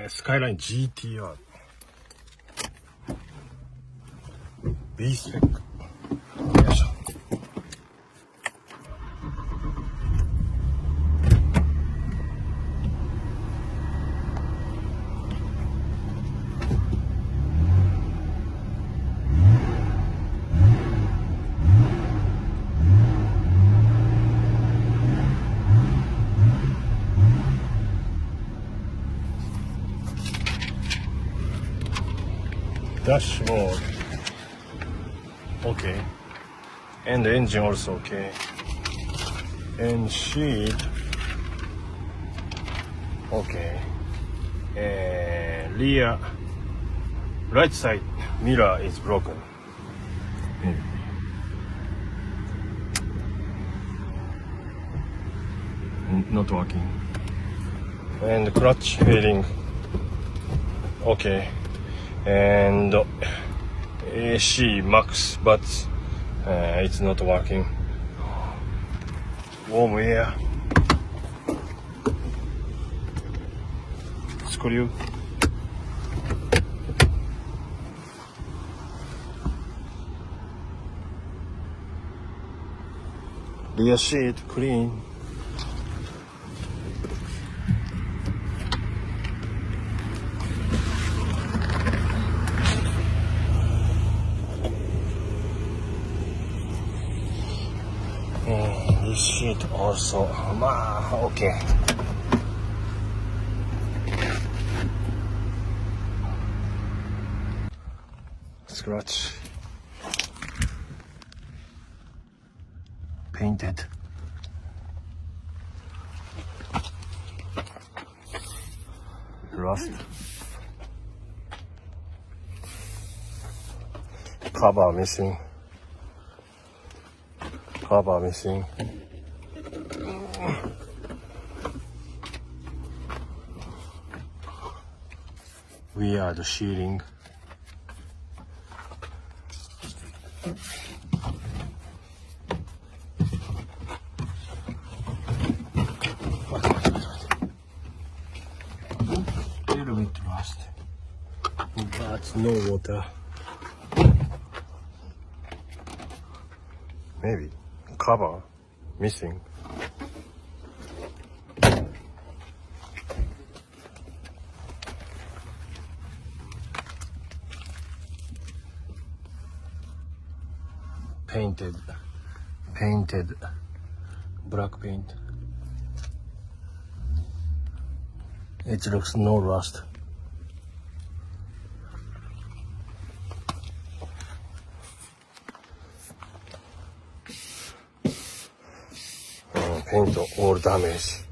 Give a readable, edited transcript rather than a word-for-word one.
スカイライン GTR B スペック。よいしょ。Dashboard. Okay. And the engine also okay. And sheet. Okay. Rear right side mirror is broken. Maybe. Not working. And clutch bearing. Okay. And AC max, but it's not working. Warm air. Screw. Rear seat clean. This sheet also, okay. Scratch. Painted. Rust. Cover missing. Cover missing. Weird shielding. Little bit rust, but no water. Maybe cover missing. Painted black paint. It looks no rust. Paint all damage.